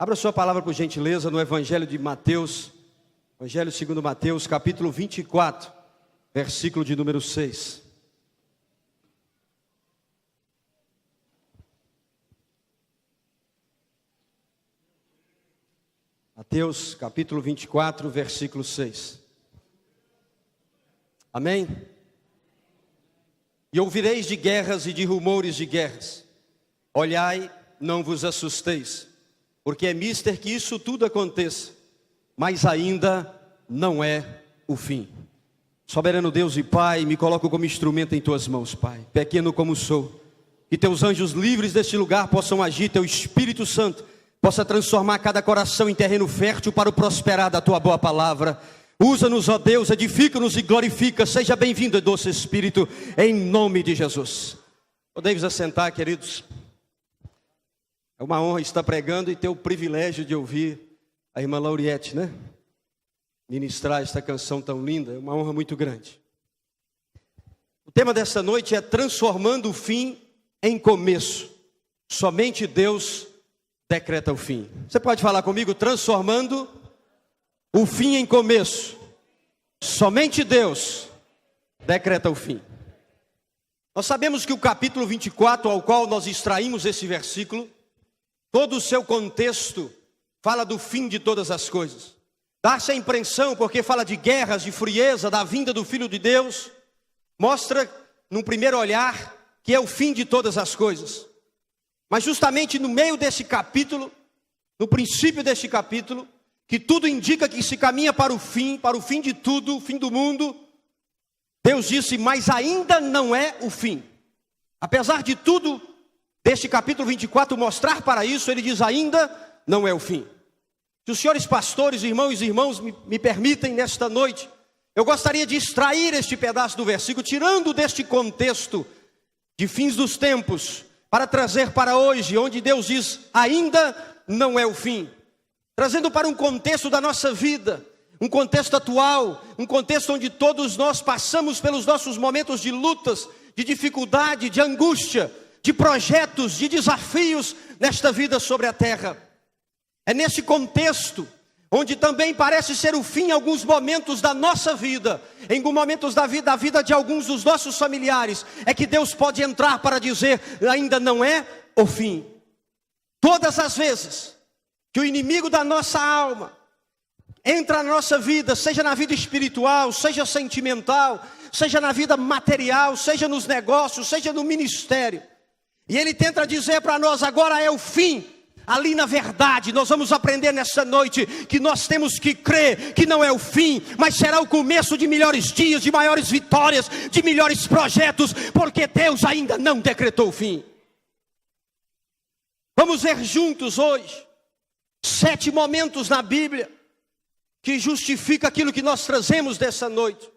Abra sua palavra, por gentileza, no Evangelho de Mateus, Evangelho segundo Mateus, capítulo 24, versículo de número 6. Mateus, capítulo 24, versículo 6. Amém? E ouvireis de guerras e de rumores de guerras. Olhai, não vos assusteis, porque é mister que isso tudo aconteça, mas ainda não é o fim. Soberano Deus e Pai, me coloco como instrumento em tuas mãos, Pai, pequeno como sou. Que teus anjos livres deste lugar possam agir, teu Espírito Santo possa transformar cada coração em terreno fértil para o prosperar da tua boa palavra. Usa-nos, ó Deus, edifica-nos e glorifica. Seja bem-vindo, doce Espírito, em nome de Jesus. Podemos assentar, queridos. É uma honra estar pregando e ter o privilégio de ouvir a irmã Lauriette, né? Ministrar esta canção tão linda, é uma honra muito grande. O tema desta noite é transformando o fim em começo. Somente Deus decreta o fim. Você pode falar comigo? Transformando o fim em começo. Somente Deus decreta o fim. Nós sabemos que o capítulo 24, ao qual nós extraímos esse versículo, todo o seu contexto fala do fim de todas as coisas. Dá-se a impressão, porque fala de guerras, de frieza, da vinda do Filho de Deus, mostra, num primeiro olhar, que é o fim de todas as coisas. Mas justamente no meio desse capítulo, no princípio deste capítulo, que tudo indica que se caminha para o fim de tudo, o fim do mundo, Deus disse, mas ainda não é o fim. Apesar de tudo, deste capítulo 24 mostrar para isso, ele diz, ainda não é o fim. Se os senhores pastores, irmãos me permitem nesta noite, eu gostaria de extrair este pedaço do versículo, tirando deste contexto de fins dos tempos, para trazer para hoje, onde Deus diz, ainda não é o fim. Trazendo para um contexto da nossa vida, um contexto atual, um contexto onde todos nós passamos pelos nossos momentos de lutas, de dificuldade, de angústia, de projetos, de desafios nesta vida sobre a terra. É nesse contexto, onde também parece ser o fim em alguns momentos da nossa vida, em alguns momentos da vida de alguns dos nossos familiares, é que Deus pode entrar para dizer, ainda não é o fim. Todas as vezes que o inimigo da nossa alma entra na nossa vida, seja na vida espiritual, seja sentimental, seja na vida material, seja nos negócios, seja no ministério, e ele tenta dizer para nós, agora é o fim. Ali na verdade, nós vamos aprender nessa noite que nós temos que crer que não é o fim, mas será o começo de melhores dias, de maiores vitórias, de melhores projetos, porque Deus ainda não decretou o fim. Vamos ver juntos hoje 7 momentos na Bíblia que justifica aquilo que nós trazemos dessa noite.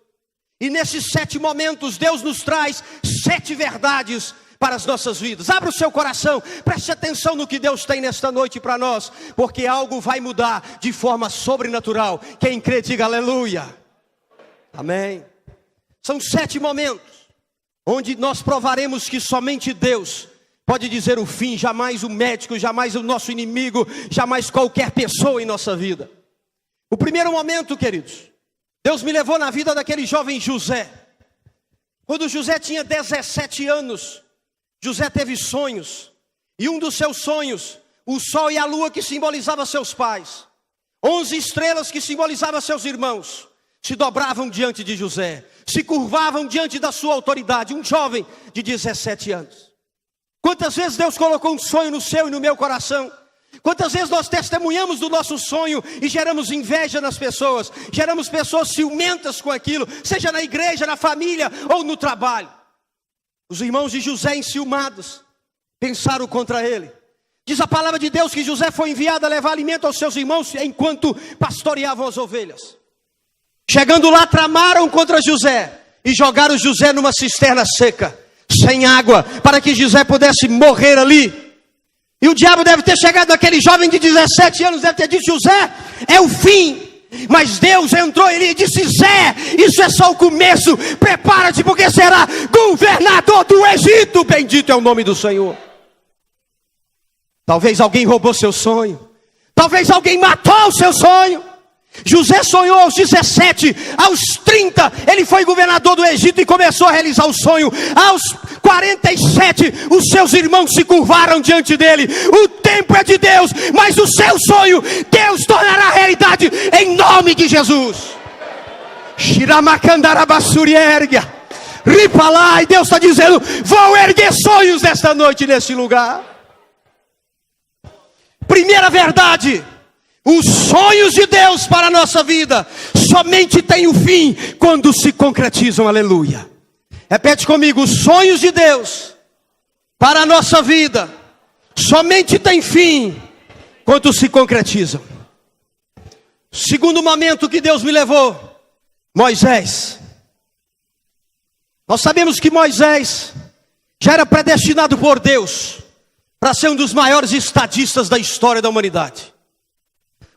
E nesses 7 momentos Deus nos traz 7 verdades para as nossas vidas. Abra o seu coração, preste atenção no que Deus tem nesta noite para nós, porque algo vai mudar de forma sobrenatural. Quem crê, diga aleluia. Amém. São 7 momentos onde nós provaremos que somente Deus pode dizer o fim, jamais o médico, jamais o nosso inimigo, jamais qualquer pessoa em nossa vida. O primeiro momento, queridos, Deus me levou na vida daquele jovem José. Quando José tinha 17 anos, José teve sonhos, e um dos seus sonhos, o sol e a lua que simbolizavam seus pais, 11 estrelas que simbolizavam seus irmãos, se dobravam diante de José, se curvavam diante da sua autoridade, um jovem de 17 anos. Quantas vezes Deus colocou um sonho no seu e no meu coração? Quantas vezes nós testemunhamos do nosso sonho e geramos inveja nas pessoas, geramos pessoas ciumentas com aquilo, seja na igreja, na família ou no trabalho. Os irmãos de José, enciumados, pensaram contra ele. Diz a palavra de Deus que José foi enviado a levar alimento aos seus irmãos enquanto pastoreavam as ovelhas. Chegando lá, tramaram contra José e jogaram José numa cisterna seca, sem água, para que José pudesse morrer ali. E o diabo deve ter chegado naquele jovem de 17 anos, deve ter dito, José, é o fim. Mas Deus entrou e disse, Zé, isso é só o começo, prepara-te porque será governador do Egito, bendito é o nome do Senhor. Talvez alguém roubou seu sonho, Talvez alguém matou o seu sonho. José sonhou aos 17, aos 30 ele foi governador do Egito e começou a realizar o sonho. Aos 47 os seus irmãos se curvaram diante dele. O tempo é de Deus, mas o seu sonho Deus tornará realidade em nome de Jesus. E Deus está dizendo: vou erguer sonhos nesta noite, neste lugar. Primeira verdade: os sonhos de Deus para a nossa vida somente têm o fim quando se concretizam. Aleluia. Repete comigo: os sonhos de Deus para a nossa vida somente têm fim quando se concretizam. Segundo momento que Deus me levou, Moisés. Nós sabemos que Moisés já era predestinado por Deus para ser um dos maiores estadistas da história da humanidade.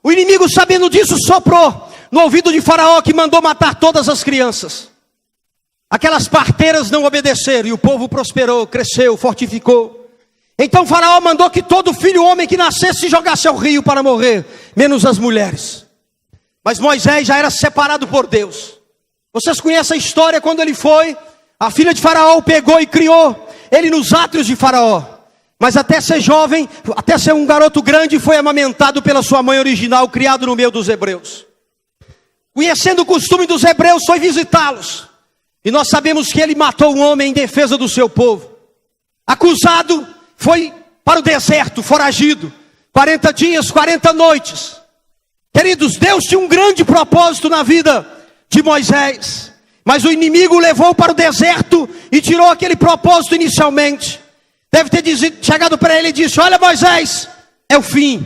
O inimigo, sabendo disso, soprou no ouvido de Faraó, que mandou matar todas as crianças. Aquelas parteiras não obedeceram e o povo prosperou, cresceu, fortificou. Então Faraó mandou que todo filho homem que nascesse se jogasse ao rio para morrer, menos as mulheres. Mas Moisés já era separado por Deus. Vocês conhecem a história? Quando ele foi, a filha de Faraó o pegou e criou ele nos átrios de Faraó. Mas até ser jovem, até ser um garoto grande, foi amamentado pela sua mãe original, criado no meio dos hebreus. Conhecendo o costume dos hebreus, foi visitá-los. E nós sabemos que ele matou um homem em defesa do seu povo. Acusado, foi para o deserto, foragido. 40 dias, 40 noites. Queridos, Deus tinha um grande propósito na vida de Moisés. Mas o inimigo o levou para o deserto e tirou aquele propósito inicialmente. Deve ter chegado para ele e disse: olha, Moisés, é o fim.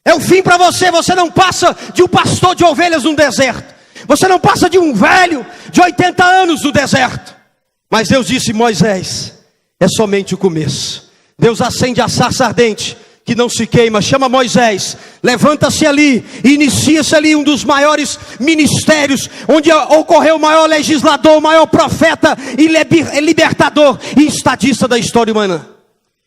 É o fim para você. Você não passa de um pastor de ovelhas no deserto. Você não passa de um velho de 80 anos no deserto. Mas Deus disse: Moisés, é somente o começo. Deus acende a sarça ardente que não se queima. Chama Moisés, levanta-se ali e inicia-se ali um dos maiores ministérios, onde ocorreu o maior legislador, o maior profeta e libertador e estadista da história humana.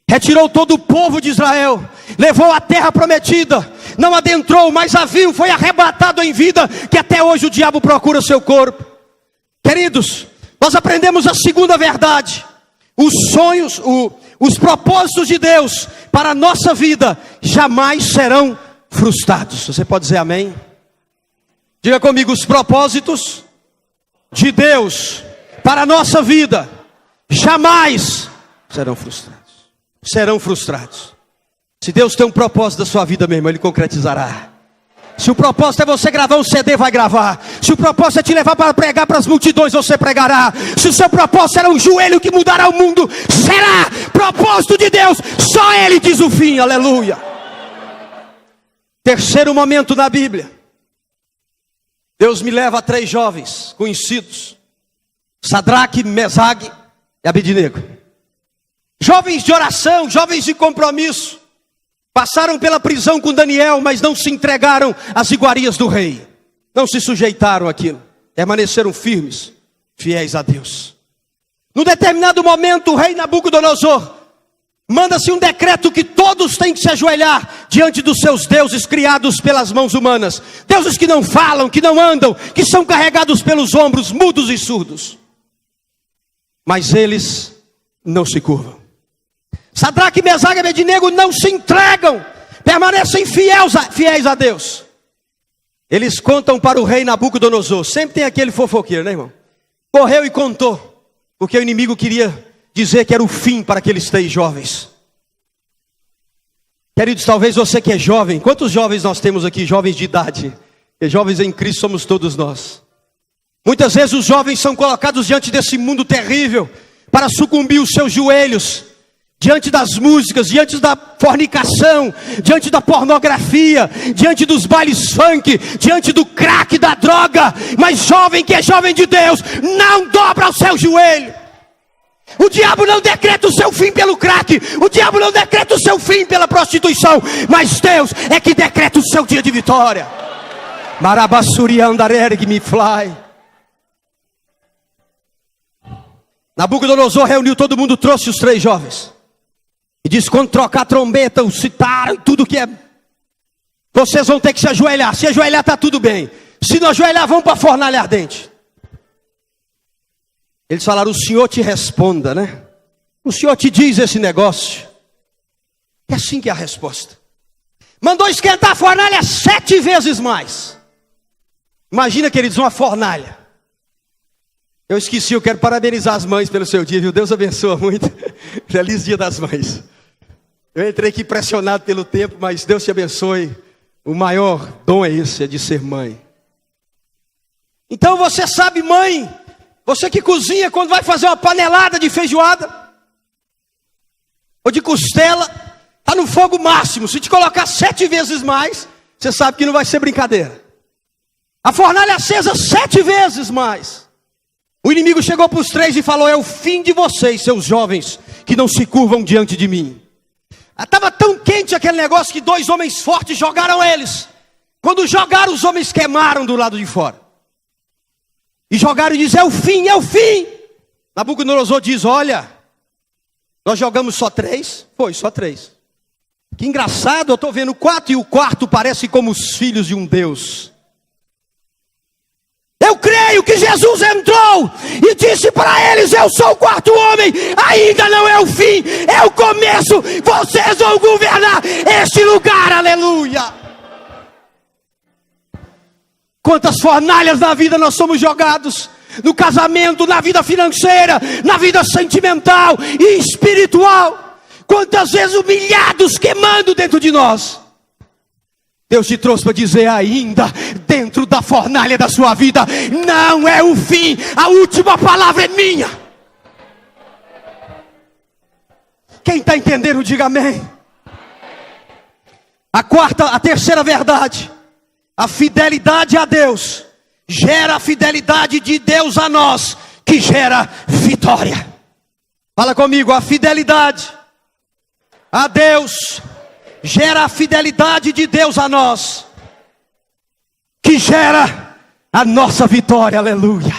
Retirou todo o povo de Israel, levou a terra prometida, não adentrou, mas a viu, foi arrebatado em vida, que até hoje o diabo procura seu corpo. Queridos, nós aprendemos a segunda verdade: os sonhos, os propósitos de Deus para a nossa vida jamais serão frustrados. Você pode dizer amém? Diga comigo: os propósitos de Deus para a nossa vida jamais serão frustrados. Serão frustrados. Se Deus tem um propósito da sua vida, meu irmão, Ele concretizará. Se o propósito é você gravar um CD, vai gravar. Se o propósito é te levar para pregar para as multidões, você pregará. Se o seu propósito era um joelho que mudará o mundo, será propósito de Deus. Só Ele diz o fim, aleluia. Terceiro momento na Bíblia. Deus me leva a 3 jovens conhecidos: Sadraque, Mesague e Abednego. Jovens de oração, jovens de compromisso. Passaram pela prisão com Daniel, mas não se entregaram às iguarias do rei. Não se sujeitaram àquilo. Permaneceram firmes, fiéis a Deus. Num determinado momento, o rei Nabucodonosor manda-se um decreto que todos têm que se ajoelhar diante dos seus deuses criados pelas mãos humanas. Deuses que não falam, que não andam, que são carregados pelos ombros, mudos e surdos. Mas eles não se curvam. Sadraque, Mesague e Abednego não se entregam, permanecem fiéis a Deus. Eles contam para o rei Nabucodonosor. Sempre tem aquele fofoqueiro, né, irmão? Correu e contou, porque o inimigo queria dizer que era o fim para aqueles 3 jovens. Queridos, talvez você que é jovem, quantos jovens nós temos aqui, jovens de idade? E jovens em Cristo somos todos nós. Muitas vezes os jovens são colocados diante desse mundo terrível para sucumbir os seus joelhos diante das músicas, diante da fornicação, diante da pornografia, diante dos bailes funk, diante do crack, da droga. Mas jovem que é jovem de Deus, não dobra o seu joelho. O diabo não decreta o seu fim pelo crack, o diabo não decreta o seu fim pela prostituição, mas Deus é que decreta o seu dia de vitória. Marabassuri andarerg me fly. Nabucodonosor reuniu todo mundo, trouxe os 3 jovens. E disse: quando trocar a trombeta, o citar e tudo que é vocês vão ter que se ajoelhar. Se ajoelhar está tudo bem. Se não ajoelhar, vão para a fornalha ardente. Eles falaram, o Senhor te responda, né? O Senhor te diz esse negócio. É assim que é a resposta. Mandou esquentar a fornalha 7 vezes mais. Imagina, queridos, uma fornalha. Eu esqueci, eu quero parabenizar as mães pelo seu dia, viu? Deus abençoa muito. Feliz Dia das Mães. Eu entrei aqui pressionado pelo tempo, mas Deus te abençoe. O maior dom é esse, é de ser mãe. Então você sabe, mãe, você que cozinha quando vai fazer uma panelada de feijoada, ou de costela, está no fogo máximo. Se te colocar 7 vezes mais, você sabe que não vai ser brincadeira. A fornalha acesa 7 vezes mais. O inimigo chegou para os 3 e falou, é o fim de vocês, seus jovens, que não se curvam diante de mim. Estava tão quente aquele negócio que 2 homens fortes jogaram eles. Quando jogaram, os homens queimaram do lado de fora. E jogaram e diz, é o fim, é o fim. Nabucodonosor diz, olha, nós jogamos só 3? Foi, só 3. Que engraçado, eu estou vendo 4 e o quarto parece como os filhos de um Deus. Eu creio que Jesus entrou e disse para eles, eu sou o 4º homem, ainda não é o fim, é o começo, vocês vão governar este lugar, aleluia. Quantas fornalhas na vida nós somos jogados, no casamento, na vida financeira, na vida sentimental e espiritual, quantas vezes humilhados, queimando dentro de nós. Deus te trouxe para dizer ainda, dentro da fornalha da sua vida, não é o fim, a última palavra é minha. Quem está entendendo, diga amém. A terceira verdade, a fidelidade a Deus, gera a fidelidade de Deus a nós, que gera vitória. Fala comigo, a fidelidade a Deus gera a fidelidade de Deus a nós, que gera a nossa vitória, aleluia.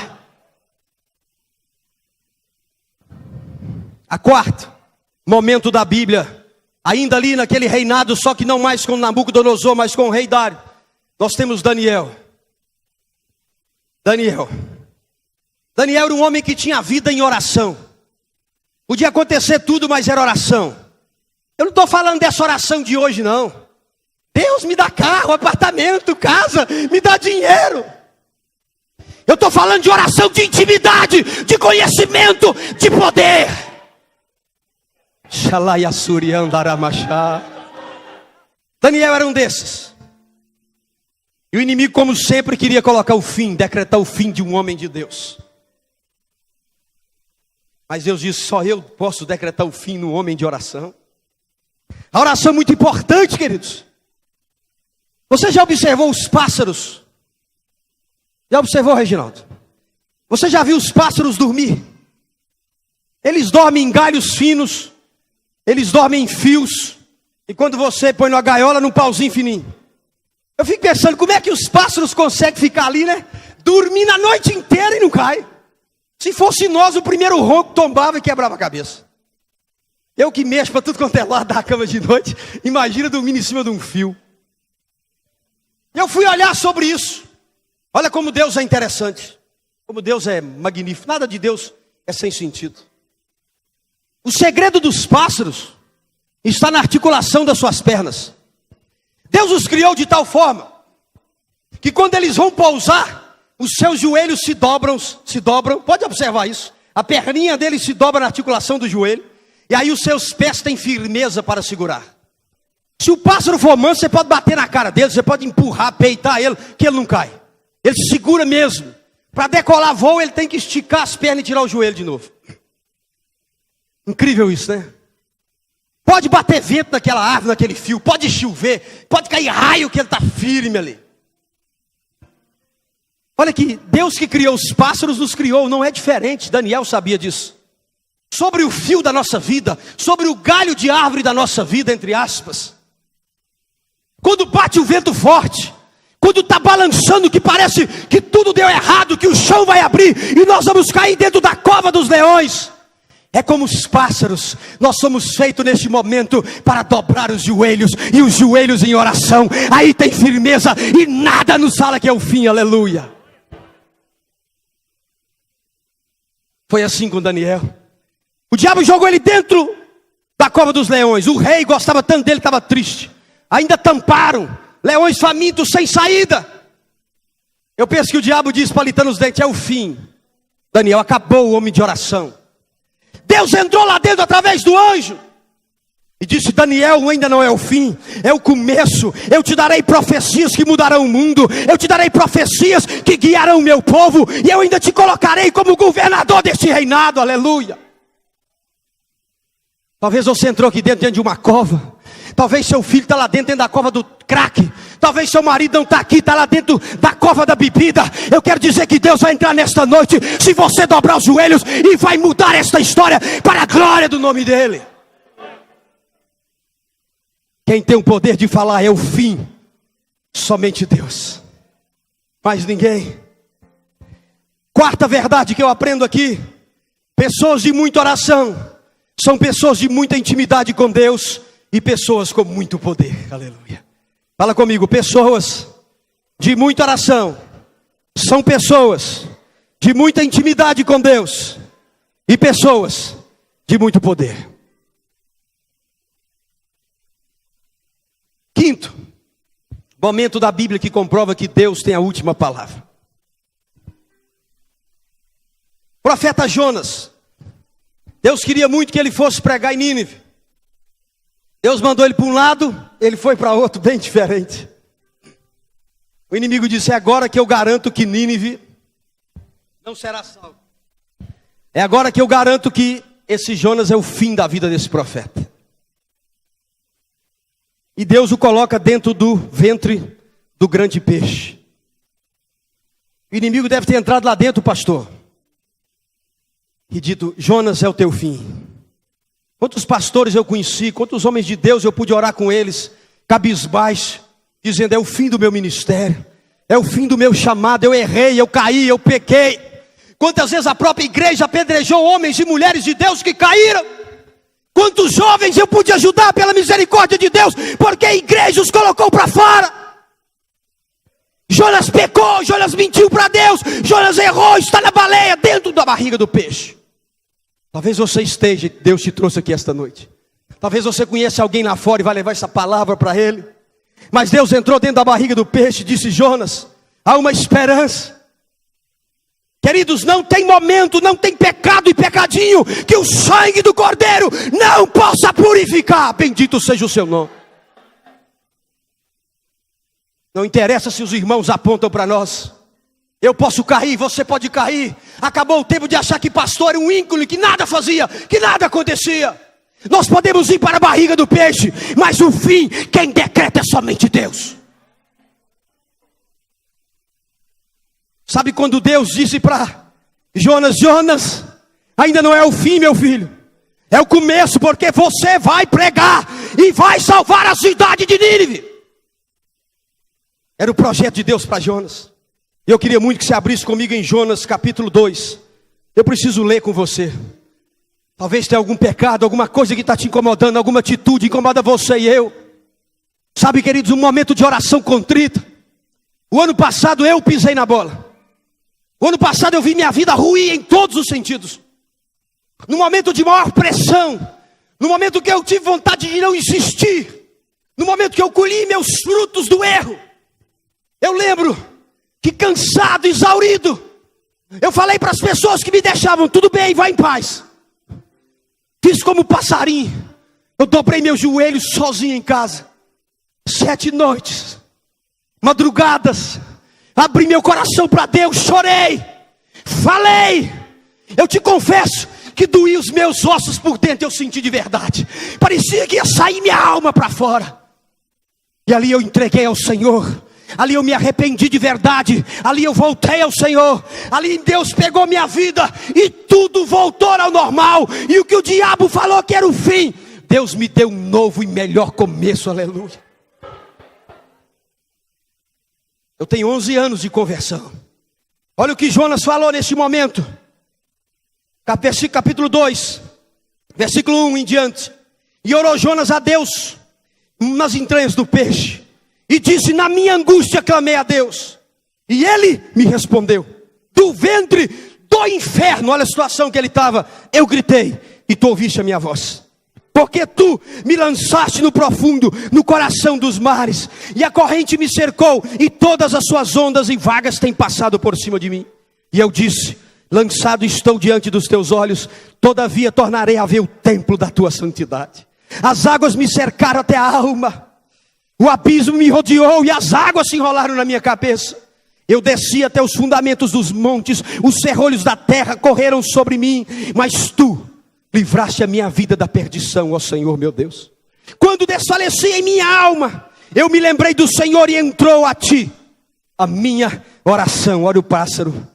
A quarto momento da Bíblia, ainda ali naquele reinado, só que não mais com Nabucodonosor, mas com o rei Dário, nós temos Daniel. Daniel era um homem que tinha vida em oração. Podia acontecer tudo, mas era oração. Eu não estou falando dessa oração de hoje, não. Deus me dá carro, apartamento, casa, me dá dinheiro. Eu estou falando de oração de intimidade, de conhecimento, de poder. Daniel era um desses. E o inimigo, como sempre, queria colocar o fim, decretar o fim de um homem de Deus. Mas Deus disse, só eu posso decretar o fim no homem de oração. A oração é muito importante, queridos. Você já observou os pássaros? Já observou, Reginaldo? Você já viu os pássaros dormir? Eles dormem em galhos finos, eles dormem em fios, e quando você põe numa gaiola, num pauzinho fininho. Eu fico pensando, como é que os pássaros conseguem ficar ali, né? Dormindo a noite inteira e não cai. Se fosse nós, o primeiro ronco tombava e quebrava a cabeça. Eu que mexo para tudo quanto é lado da cama de noite, imagina dormindo em cima de um fio. Eu fui olhar sobre isso. Olha como Deus é interessante. Como Deus é magnífico. Nada de Deus é sem sentido. O segredo dos pássaros está na articulação das suas pernas. Deus os criou de tal forma que quando eles vão pousar, os seus joelhos se dobram. Pode observar isso. A perninha deles se dobra na articulação do joelho. E aí os seus pés têm firmeza para segurar. Se o pássaro for manso, você pode bater na cara dele, você pode empurrar, peitar ele, que ele não cai. Ele segura mesmo. Para decolar voo, ele tem que esticar as pernas e tirar o joelho de novo. Incrível isso, né? Pode bater vento naquela árvore, naquele fio, pode chover, pode cair raio que ele está firme ali. Olha aqui, Deus que criou os pássaros nos criou, não é diferente, Daniel sabia disso. Sobre o fio da nossa vida, sobre o galho de árvore da nossa vida, entre aspas. Quando bate o vento forte, quando está balançando que parece que tudo deu errado, que o chão vai abrir e nós vamos cair dentro da cova dos leões. É como os pássaros, nós somos feitos neste momento para dobrar os joelhos, e os joelhos em oração. Aí tem firmeza e nada nos fala que é o fim, aleluia. Foi assim com Daniel. O diabo jogou ele dentro da cova dos leões. O rei gostava tanto dele, estava triste. Ainda tamparam, leões famintos sem saída. Eu penso que o diabo disse, palitando os dentes, é o fim. Daniel, acabou o homem de oração. Deus entrou lá dentro através do anjo e disse, Daniel, ainda não é o fim, é o começo. Eu te darei profecias que mudarão o mundo. Eu te darei profecias que guiarão o meu povo. E eu ainda te colocarei como governador deste reinado, aleluia. Talvez você entrou aqui dentro de uma cova. Talvez seu filho está lá dentro da cova do crack. Talvez seu marido não está aqui, está lá dentro da cova da bebida. Eu quero dizer que Deus vai entrar nesta noite, se você dobrar os joelhos, e vai mudar esta história para a glória do nome dEle. Quem tem o poder de falar é o fim, somente Deus, mais ninguém. Quarta verdade que eu aprendo aqui: pessoas de muita oração são pessoas de muita intimidade com Deus e pessoas com muito poder, aleluia. Fala comigo, pessoas de muita oração são pessoas de muita intimidade com Deus e pessoas de muito poder. Quinto, momento da Bíblia que comprova que Deus tem a última palavra. Profeta Jonas, Deus queria muito que ele fosse pregar em Nínive. Deus mandou ele para um lado, ele foi para outro, bem diferente. O inimigo disse, é agora que eu garanto que Nínive não será salvo. É agora que eu garanto que esse Jonas é o fim da vida desse profeta. E Deus o coloca dentro do ventre do grande peixe. O inimigo deve ter entrado lá dentro, pastor, e dito, Jonas, é o teu fim. Quantos pastores eu conheci, quantos homens de Deus eu pude orar com eles, cabisbaixo, dizendo, é o fim do meu ministério, é o fim do meu chamado, eu errei, eu caí, eu pequei. Quantas vezes a própria igreja apedrejou homens e mulheres de Deus que caíram. Quantos jovens eu pude ajudar pela misericórdia de Deus, porque a igreja os colocou para fora. Jonas pecou, Jonas mentiu para Deus, Jonas errou, está na baleia, dentro da barriga do peixe. Talvez você esteja, Deus te trouxe aqui esta noite. Talvez você conheça alguém lá fora e vai levar essa palavra para ele. Mas Deus entrou dentro da barriga do peixe e disse, Jonas, há uma esperança. Queridos, não tem momento, não tem pecado e pecadinho que o sangue do Cordeiro não possa purificar. Bendito seja o seu nome. Não interessa se os irmãos apontam para nós. Eu posso cair, você pode cair. Acabou o tempo de achar que pastor era um íncone, que nada fazia, que nada acontecia. Nós podemos ir para a barriga do peixe, mas o fim, quem decreta é somente Deus. Sabe quando Deus disse para Jonas, Jonas, ainda não é o fim, meu filho. É o começo, porque você vai pregar e vai salvar a cidade de Nínive. Era o projeto de Deus para Jonas. Eu queria muito que você abrisse comigo em Jonas capítulo 2. Eu preciso ler com você. Talvez tenha algum pecado, alguma coisa que está te incomodando, alguma atitude incomoda você e eu. Sabe, queridos, um momento de oração contrita. O ano passado eu pisei na bola. O ano passado eu vi minha vida ruir em todos os sentidos. No momento de maior pressão. No momento que eu tive vontade de não insistir. No momento que eu colhi meus frutos do erro. Eu lembro que cansado, exaurido, eu falei para as pessoas que me deixavam, tudo bem, vai em paz. Fiz como passarinho. Eu dobrei meus joelhos sozinho em casa. 7 noites, madrugadas, abri meu coração para Deus, chorei, falei. Eu te confesso que doía os meus ossos por dentro, eu senti de verdade. Parecia que ia sair minha alma para fora. E ali eu entreguei ao Senhor. Ali eu me arrependi de verdade. Ali eu voltei ao Senhor. Ali Deus pegou minha vida e tudo voltou ao normal. E o que o diabo falou que era o fim, Deus me deu um novo e melhor começo, aleluia. Eu tenho 11 anos de conversão. Olha o que Jonas falou nesse momento. Capítulo 2, Versículo 1 em diante. E orou Jonas a Deus nas entranhas do peixe, e disse: na minha angústia clamei a Deus, e ele me respondeu. Do ventre do inferno, olha a situação que ele estava, eu gritei, e tu ouviste a minha voz. Porque tu me lançaste no profundo, no coração dos mares, e a corrente me cercou, e todas as suas ondas e vagas têm passado por cima de mim. E eu disse: lançado estou diante dos teus olhos, todavia tornarei a ver o templo da tua santidade. As águas me cercaram até a alma, o abismo me rodeou, e as águas se enrolaram na minha cabeça. Eu desci até os fundamentos dos montes, os ferrolhos da terra correram sobre mim, mas tu livraste a minha vida da perdição, ó Senhor meu Deus. Quando desfaleci em minha alma, eu me lembrei do Senhor, e entrou a ti a minha oração. Olha o pássaro.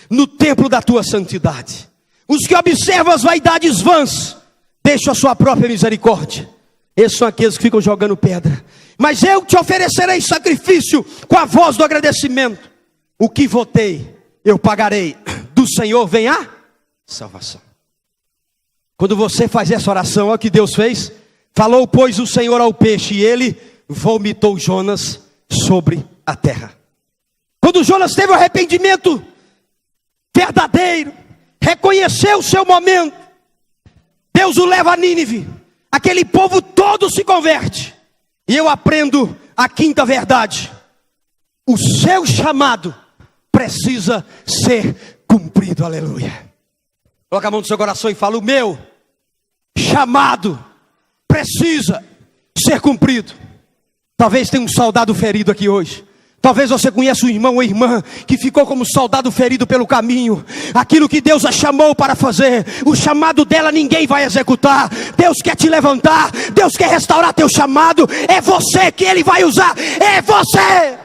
No templo da tua santidade. Os que observam as vaidades vãs deixam a sua própria misericórdia. Esses são aqueles que ficam jogando pedra. Mas eu te oferecerei sacrifício com a voz do agradecimento. O que votei, eu pagarei. Do Senhor vem a salvação. Quando você faz essa oração, olha o que Deus fez. Falou, pois, o Senhor ao peixe, e ele vomitou Jonas sobre a terra. Quando Jonas teve o arrependimento verdadeiro, reconheceu o seu momento, Deus o leva a Nínive. Aquele povo todo se converte. E eu aprendo a quinta verdade: o seu chamado precisa ser cumprido. Aleluia. Coloca a mão no seu coração e fala: o meu chamado precisa ser cumprido. Talvez tenha um soldado ferido aqui hoje. Talvez você conheça um irmão ou irmã que ficou como soldado ferido pelo caminho. Aquilo que Deus a chamou para fazer, o chamado dela ninguém vai executar. Deus quer te levantar, Deus quer restaurar teu chamado. É você que Ele vai usar, é você.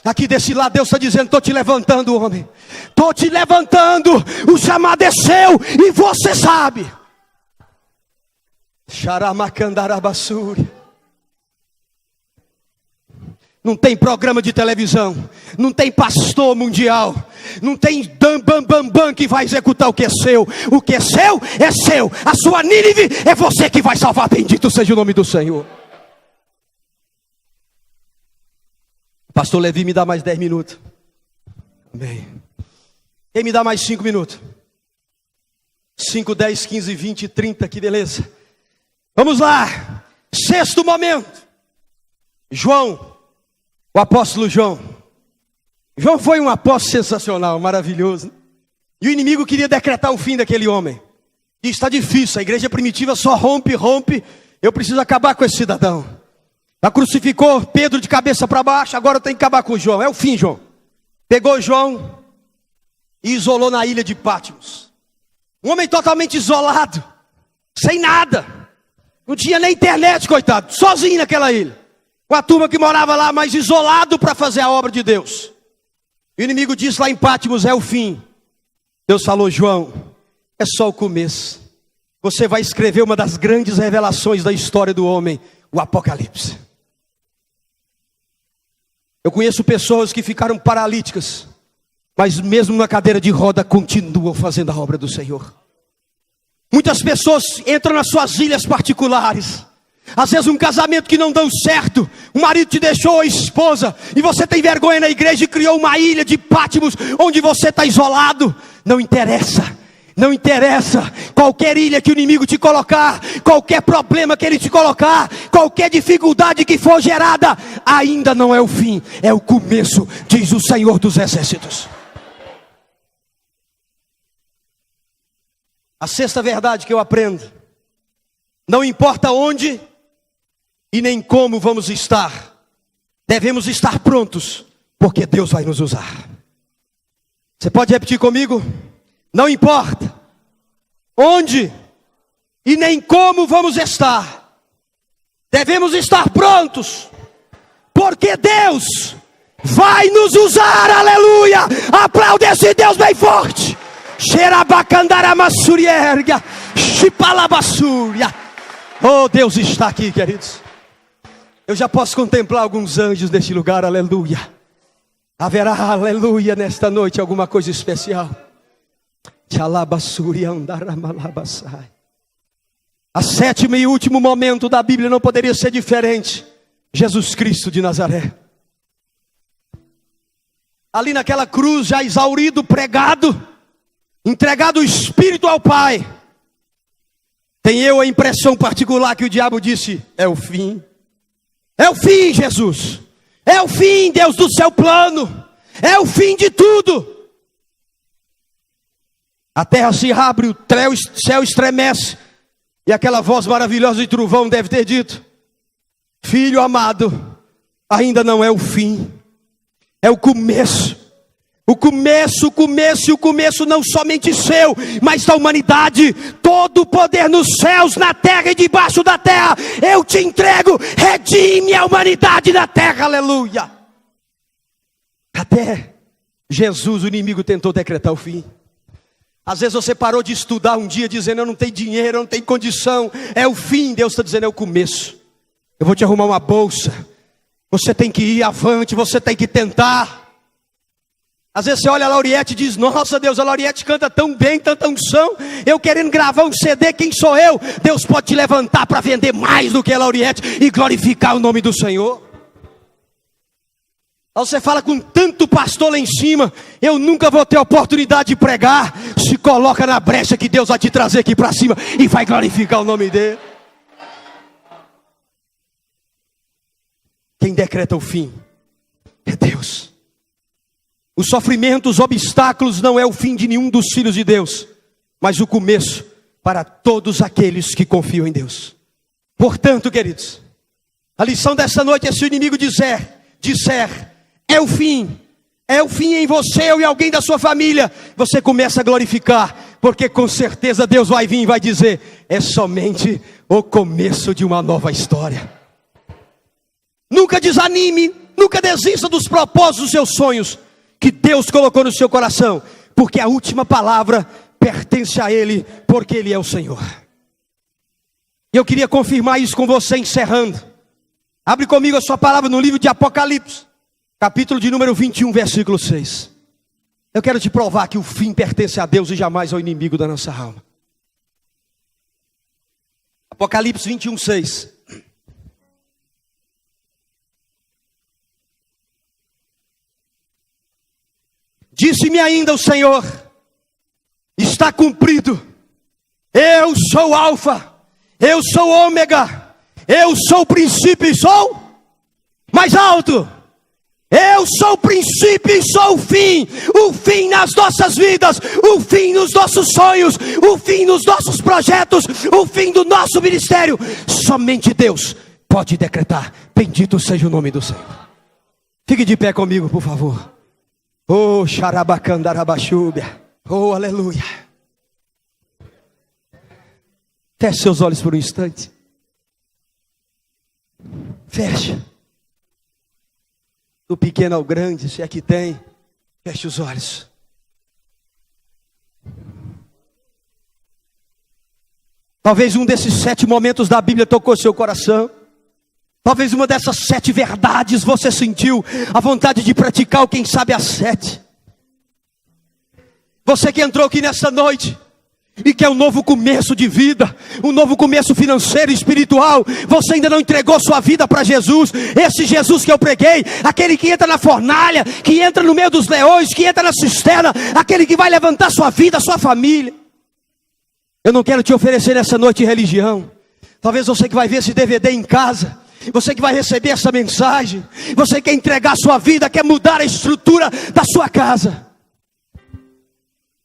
Aqui desse lado Deus está dizendo: estou te levantando, homem. Estou te levantando, o chamado é seu e você sabe. Não tem programa de televisão, não tem pastor mundial, não tem bam que vai executar o que é seu. O que é seu é seu. A sua Nínive é você que vai salvar. Bendito seja o nome do Senhor. Pastor Levi, me dá mais 10 minutos. Amém. Quem me dá mais 5 minutos? 5, 10, 15, 20, 30, que beleza. Vamos lá. Sexto momento. João, o apóstolo João. João foi um apóstolo sensacional, maravilhoso. E o inimigo queria decretar o fim daquele homem. E está difícil, a igreja primitiva só rompe. Eu preciso acabar com esse cidadão. Ela crucificou Pedro de cabeça para baixo, agora eu tenho que acabar com João. É o fim, João. Pegou João e isolou na ilha de Patmos. Um homem totalmente isolado, sem nada. Não tinha nem internet, coitado. Sozinho naquela ilha. Com a turma que morava lá, mas isolado para fazer a obra de Deus. E o inimigo disse lá em Patmos: é o fim. Deus falou: João, é só o começo. Você vai escrever uma das grandes revelações da história do homem, o Apocalipse. Eu conheço pessoas que ficaram paralíticas, mas mesmo na cadeira de roda continuam fazendo a obra do Senhor. Muitas pessoas entram nas suas ilhas particulares. Às vezes um casamento que não deu certo, o marido te deixou, a esposa, e você tem vergonha na igreja e criou uma ilha de Patmos, onde você está isolado. Não interessa. Não interessa, qualquer ilha que o inimigo te colocar, qualquer problema que ele te colocar, qualquer dificuldade que for gerada, ainda não é o fim, é o começo, diz o Senhor dos Exércitos. A sexta verdade que eu aprendo: não importa onde e nem como vamos estar, devemos estar prontos, porque Deus vai nos usar. Você pode repetir comigo? Não importa onde e nem como vamos estar, devemos estar prontos, porque Deus vai nos usar. Aleluia! Aplaude esse Deus bem forte. Oh, Deus está aqui, queridos. Eu já posso contemplar alguns anjos neste lugar. Aleluia. Haverá, aleluia, nesta noite alguma coisa especial. A sétima e último momento da Bíblia não poderia ser diferente. Jesus Cristo de Nazaré. Ali naquela cruz, já exaurido, pregado, entregado o Espírito ao Pai. Tenho eu a impressão particular que o diabo disse: é o fim. É o fim, Jesus. É o fim, Deus, do seu plano. É o fim de tudo. A terra se abre, o céu estremece. E aquela voz maravilhosa de trovão deve ter dito: filho amado, ainda não é o fim. É o começo. O começo não somente seu, mas da humanidade. Todo o poder nos céus, na terra e debaixo da terra, eu te entrego. Redime a humanidade na terra, aleluia. Até Jesus, o inimigo, tentou decretar o fim. Às vezes você parou de estudar um dia dizendo: eu não tenho dinheiro, eu não tenho condição. É o fim. Deus está dizendo: é o começo. Eu vou te arrumar uma bolsa. Você tem que ir avante, você tem que tentar. Às vezes você olha a Lauriette e diz: nossa Deus, a Lauriette canta tão bem, tanta unção. Eu querendo gravar um CD, quem sou eu? Deus pode te levantar para vender mais do que a Lauriette e glorificar o nome do Senhor. Aí você fala com tanto pastor lá em cima: eu nunca vou ter oportunidade de pregar. Se coloca na brecha que Deus vai te trazer aqui para cima e vai glorificar o nome dele. Quem decreta o fim é Deus. Os sofrimentos, os obstáculos não é o fim de nenhum dos filhos de Deus, mas o começo para todos aqueles que confiam em Deus. Portanto, queridos, a lição dessa noite é: se o inimigo disser, é o fim em você ou em alguém da sua família, você começa a glorificar, porque com certeza Deus vai vir e vai dizer: é somente o começo de uma nova história. Nunca desanime, nunca desista dos propósitos dos seus sonhos que Deus colocou no seu coração, porque a última palavra pertence a Ele, porque Ele é o Senhor. E eu queria confirmar isso com você encerrando. Abre comigo a sua palavra no livro de Apocalipse, capítulo de número 21, versículo 6. Eu quero te provar que o fim pertence a Deus e jamais ao inimigo da nossa alma. Apocalipse 21, 6. Disse-me ainda o Senhor: está cumprido. Eu sou Alfa, eu sou Ômega, eu sou o princípio e sou mais alto. Eu sou o princípio e sou o fim nas nossas vidas, o fim nos nossos sonhos, o fim nos nossos projetos, o fim do nosso ministério. Somente Deus pode decretar. Bendito seja o nome do Senhor. Fique de pé comigo, por favor. Oh, xarabacandarabachúbia. Oh, aleluia. Feche seus olhos por um instante. Fecha. Do pequeno ao grande, se é que tem. Feche os olhos. Talvez um desses 7 momentos da Bíblia tocou seu coração. Talvez uma dessas 7 verdades você sentiu a vontade de praticar, ou quem sabe as 7. Você que entrou aqui nessa noite e quer um novo começo de vida, um novo começo financeiro e espiritual, você ainda não entregou sua vida para Jesus. Esse Jesus que eu preguei, aquele que entra na fornalha, que entra no meio dos leões, que entra na cisterna, aquele que vai levantar sua vida, sua família. Eu não quero te oferecer nessa noite religião. Talvez você que vai ver esse DVD em casa, você que vai receber essa mensagem, você quer entregar a sua vida, quer mudar a estrutura da sua casa.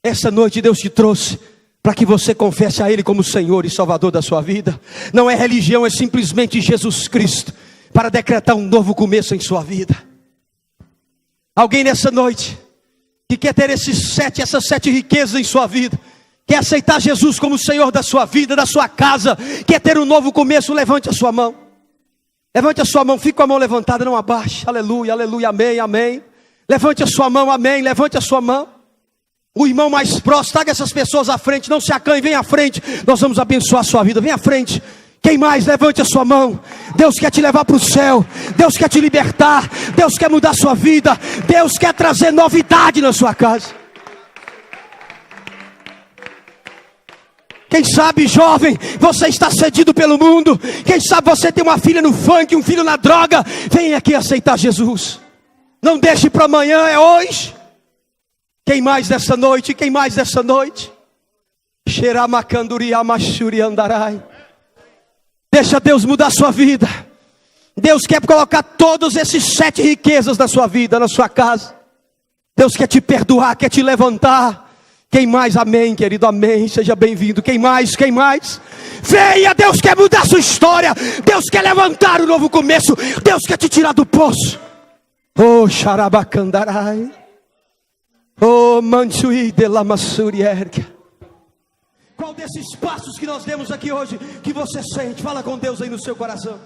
Essa noite Deus te trouxe para que você confesse a Ele como Senhor e Salvador da sua vida. Não é religião, é simplesmente Jesus Cristo, para decretar um novo começo em sua vida. Alguém nessa noite que quer ter essas 7 riquezas em sua vida, quer aceitar Jesus como Senhor da sua vida, da sua casa, quer ter um novo começo, levante a sua mão. Levante a sua mão, fique com a mão levantada, não abaixe. Aleluia, aleluia, amém, amém. Levante a sua mão, amém, levante a sua mão. O irmão mais próximo, traga essas pessoas à frente, não se acanhe, vem à frente. Nós vamos abençoar a sua vida, vem à frente. Quem mais? Levante a sua mão. Deus quer te levar para o céu. Deus quer te libertar. Deus quer mudar a sua vida. Deus quer trazer novidade na sua casa. Quem sabe, jovem, você está cedido pelo mundo. Quem sabe você tem uma filha no funk, um filho na droga. Vem aqui aceitar Jesus. Não deixe para amanhã, é hoje. Quem mais dessa noite? Quem mais dessa noite? Deixa Deus mudar a sua vida. Deus quer colocar todos esses 7 riquezas na sua vida, na sua casa. Deus quer te perdoar, quer te levantar. Quem mais? Amém, querido, amém, seja bem-vindo. Quem mais? Quem mais? Venha, Deus quer mudar a sua história. Deus quer levantar um novo começo. Deus quer te tirar do poço. Oh, xarabacandarai. Oh, mansui de la massurierga. Qual desses passos que nós demos aqui hoje que você sente? Fala com Deus aí no seu coração.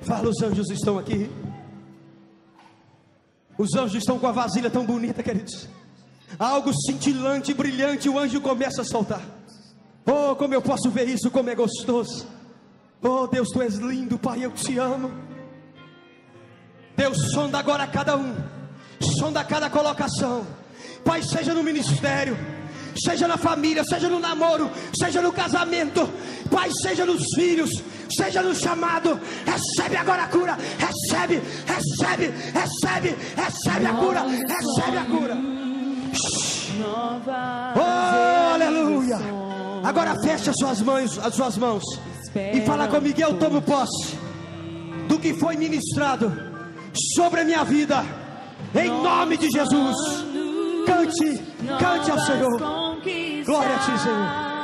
Fala, os anjos estão aqui. Os anjos estão com a vasilha tão bonita, queridos. Algo cintilante, brilhante, o anjo começa a soltar. Oh, como eu posso ver isso, como é gostoso. Oh, Deus, tu és lindo, Pai, eu te amo. Deus, sonda agora cada um. Sonda cada colocação. Pai, seja no ministério, seja na família, seja no namoro, seja no casamento. Pai, seja nos filhos, seja no chamado. Recebe agora a cura. Recebe, recebe, recebe, recebe a cura. Recebe a cura. Oh, aleluia. Agora fecha as suas mãos e fala comigo. Eu tomo posse do que foi ministrado sobre a minha vida, em nome de Jesus. Cante, cante ao Senhor. Glória a ti, Senhor.